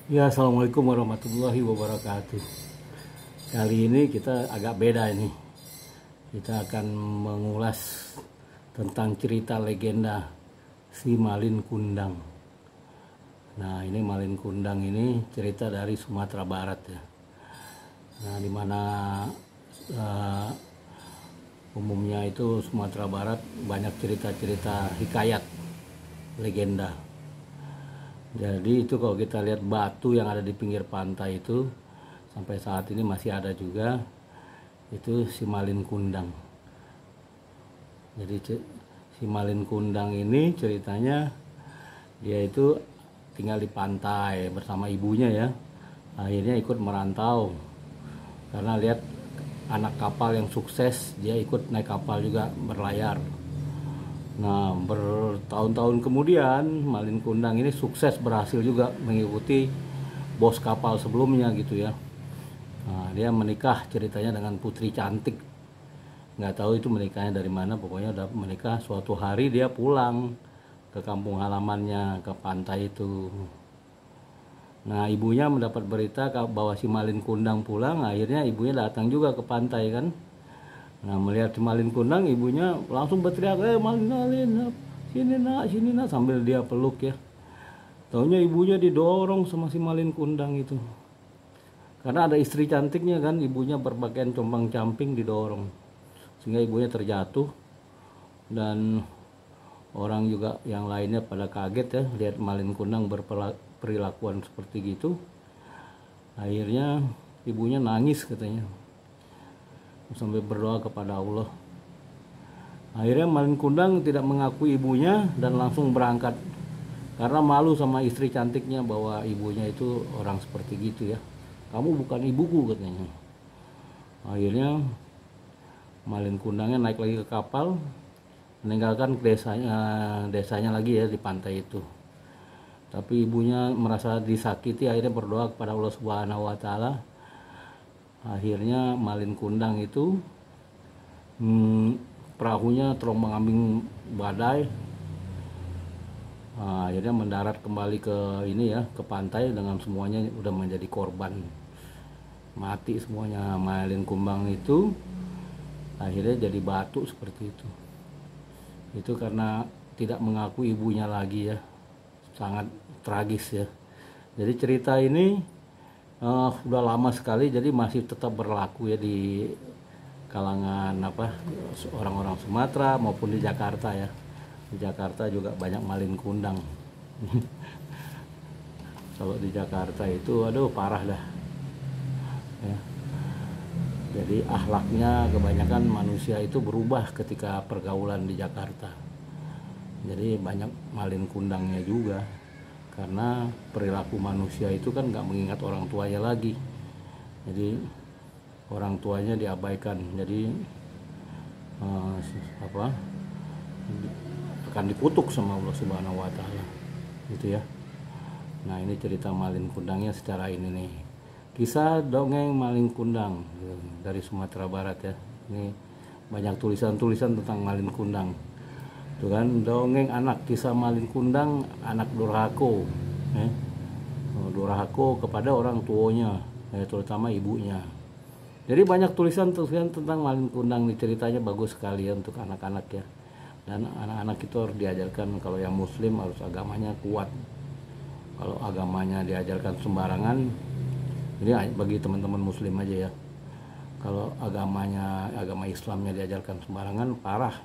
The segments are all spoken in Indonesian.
Ya, assalamualaikum warahmatullahi wabarakatuh. Kali ini kita agak beda ini. Kita akan mengulas tentang cerita legenda si Malin Kundang. Nah, ini Malin Kundang ini cerita dari Sumatera Barat ya. Nah, dimana umumnya itu Sumatera Barat banyak cerita-cerita hikayat legenda. Jadi itu kalau kita lihat batu yang ada di pinggir pantai itu sampai saat ini masih ada juga, itu si Malin Kundang. Jadi si Malin Kundang ini ceritanya dia itu tinggal di pantai bersama ibunya ya. Akhirnya ikut merantau karena lihat anak kapal yang sukses, dia ikut naik kapal juga berlayar. Nah, bertahun-tahun kemudian Malin Kundang ini sukses berhasil juga mengikuti bos kapal sebelumnya gitu ya. Nah, dia menikah ceritanya dengan putri cantik. Nggak tahu itu menikahnya dari mana, pokoknya udah menikah. Suatu hari dia pulang ke kampung halamannya, ke pantai itu. Nah, ibunya mendapat berita bahwa si Malin Kundang pulang, akhirnya ibunya datang juga ke pantai kan. Nah, melihat si Malin Kundang, ibunya langsung berteriak, Malin, sini nak, sambil dia peluk ya. Taunya ibunya didorong sama si Malin Kundang itu. Karena ada istri cantiknya kan, ibunya berpakaian compang-camping didorong. Sehingga ibunya terjatuh, dan orang juga yang lainnya pada kaget ya, lihat Malin Kundang berperilakuan seperti gitu. Akhirnya ibunya nangis katanya, sampai berdoa kepada Allah. Akhirnya Malin Kundang tidak mengakui ibunya dan langsung berangkat karena malu sama istri cantiknya bahwa ibunya itu orang seperti gitu ya. Kamu bukan ibuku katanya. Akhirnya Malin Kundangnya naik lagi ke kapal, meninggalkan desanya lagi ya di pantai itu. Tapi ibunya merasa disakiti, akhirnya berdoa kepada Allah Subhanahu wa Ta'ala. Akhirnya Malin Kundang itu perahunya terombang-ambing badai. Nah, akhirnya mendarat kembali ke ini ya, ke pantai dengan semuanya udah menjadi korban, mati semuanya. Malin Kundang itu akhirnya jadi batu seperti itu. Itu karena tidak mengakui ibunya lagi ya, sangat tragis ya. Jadi cerita ini udah lama sekali, jadi masih tetap berlaku ya di kalangan orang-orang Sumatera maupun di Jakarta ya. Di Jakarta juga banyak Malin Kundang. Kalau di Jakarta itu aduh parah dah ya. Jadi akhlaknya kebanyakan manusia itu berubah ketika pergaulan di Jakarta. Jadi banyak Malin Kundangnya juga, karena perilaku manusia itu kan nggak mengingat orang tuanya lagi. Jadi orang tuanya diabaikan, jadi akan dikutuk sama Allah Subhanahu wa Ta'ala gitu ya. Nah, ini cerita Malin Kundangnya secara ini nih, kisah dongeng Malin Kundang dari Sumatera Barat ya. Ini banyak tulisan-tulisan tentang Malin Kundang tuh kan. Dongeng anak, kisah Malin Kundang anak durhako ya. Durhako kepada orang tuanya ya, terutama ibunya. Jadi banyak tulisan-tulisan tentang Malin Kundang nih, ceritanya bagus sekali ya untuk anak-anak ya. Dan anak-anak itu harus diajarkan, kalau yang muslim harus agamanya kuat. Kalau agamanya diajarkan sembarangan, ini bagi teman-teman muslim aja ya. Kalau agama Islamnya diajarkan sembarangan, parah.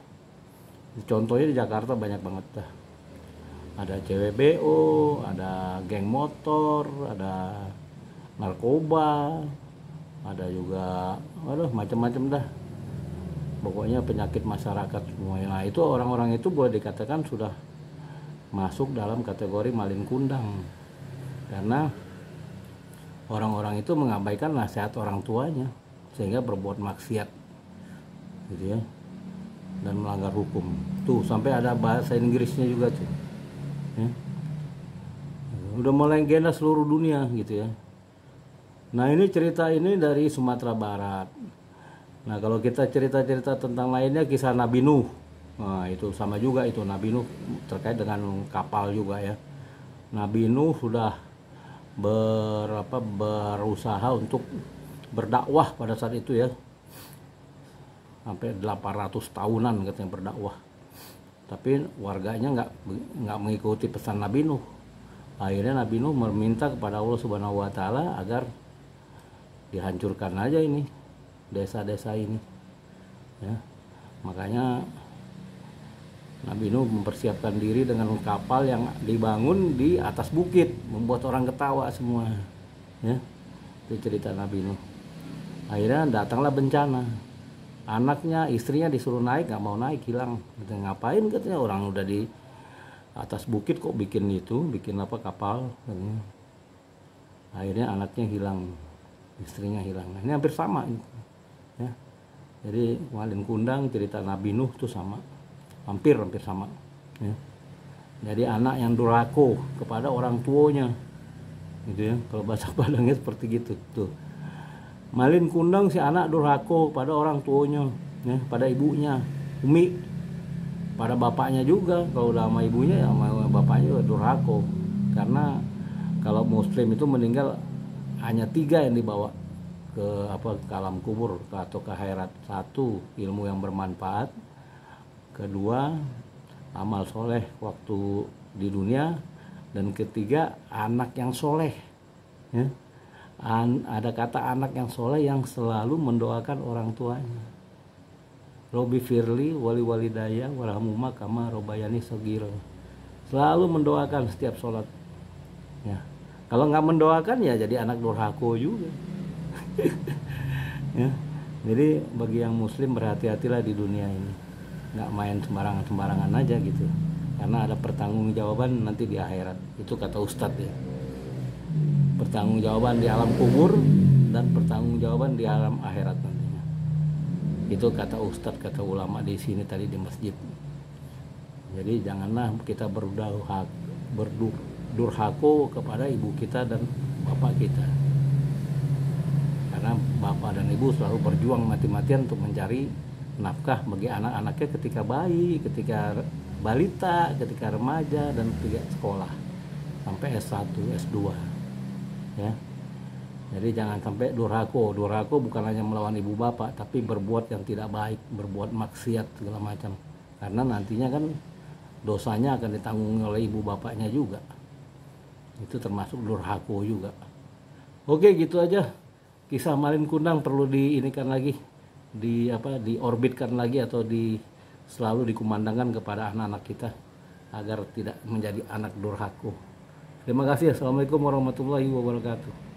Contohnya di Jakarta banyak banget dah. Ada CWBO, ada geng motor, ada narkoba, ada juga macam-macam dah. Pokoknya penyakit masyarakat semuanya. Nah, itu orang-orang itu boleh dikatakan sudah masuk dalam kategori Malin Kundang, karena orang-orang itu mengabaikan nasihat orang tuanya sehingga berbuat maksiat gitu ya, dan melanggar hukum. Tuh sampai ada bahasa Inggrisnya juga tuh ya. Udah melegenda seluruh dunia gitu ya. Nah, ini cerita ini dari Sumatera Barat. Nah, kalau kita cerita-cerita tentang lainnya, kisah Nabi Nuh. Nah, itu sama juga, itu Nabi Nuh terkait dengan kapal juga ya. Nabi Nuh sudah berusaha untuk berdakwah pada saat itu ya, sampai 800 tahunan katanya berdakwah, tapi warganya nggak mengikuti pesan Nabi Nuh. Akhirnya Nabi Nuh meminta kepada Allah Subhanahu wa Ta'ala agar dihancurkan aja ini desa-desa ini ya. Makanya Nabi Nuh mempersiapkan diri dengan kapal yang dibangun di atas bukit, membuat orang ketawa semua ya. Itu cerita Nabi Nuh. Akhirnya datanglah bencana, anaknya, istrinya disuruh naik, nggak mau naik, hilang. Ngapain katanya, orang udah di atas bukit kok bikin kapal katanya. Akhirnya anaknya hilang, istrinya hilang. Nah, ini hampir sama ya. Jadi Malin Kundang cerita Nabi Nuh itu sama, hampir sama ya. Jadi anak yang durhaka kepada orang tuanya gitu ya, kalau bahasa Padangnya seperti gitu tuh. Malin Kundang si anak durhaka pada orang tuanya ya, pada ibunya Umi, pada bapaknya juga. Kalau udah sama ibunya ya sama bapaknya juga durhaka. Karena kalau muslim itu meninggal hanya 3 yang dibawa ke alam kubur atau ke akhirat. 1, ilmu yang bermanfaat. 2, amal soleh waktu di dunia. Dan 3, anak yang soleh ya. Ada kata anak yang soleh yang selalu mendoakan orang tuanya. Robi firli wali walidaya warhamuma kama robayani sogiro. Selalu mendoakan setiap sholat ya. Kalau nggak mendoakan ya jadi anak durhaka juga ya. Jadi bagi yang muslim berhati-hatilah di dunia ini, nggak main sembarangan aja gitu, karena ada pertanggungjawaban nanti di akhirat. Itu kata Ustadz ya, pertanggungjawaban di alam kubur dan pertanggungjawaban di alam akhirat nantinya. Itu kata Ustadz, kata ulama di sini tadi di masjid. Jadi janganlah kita berdurhaka kepada ibu kita dan bapak kita, karena bapak dan ibu selalu berjuang mati-matian untuk mencari nafkah bagi anak-anaknya ketika bayi, ketika balita, ketika remaja, dan ketika sekolah sampai S1, S2 ya. Jadi jangan sampai durhaka. Durhaka bukan hanya melawan ibu bapak, tapi berbuat yang tidak baik, berbuat maksiat segala macam, karena nantinya kan dosanya akan ditanggung oleh ibu bapaknya juga. Itu termasuk durhaka juga. Oke, gitu aja kisah Malin Kundang. Perlu diinikan lagi, diorbitkan lagi, atau selalu dikumandangkan kepada anak-anak kita agar tidak menjadi anak durhaka. Terima kasih. Assalamualaikum warahmatullahi wabarakatuh.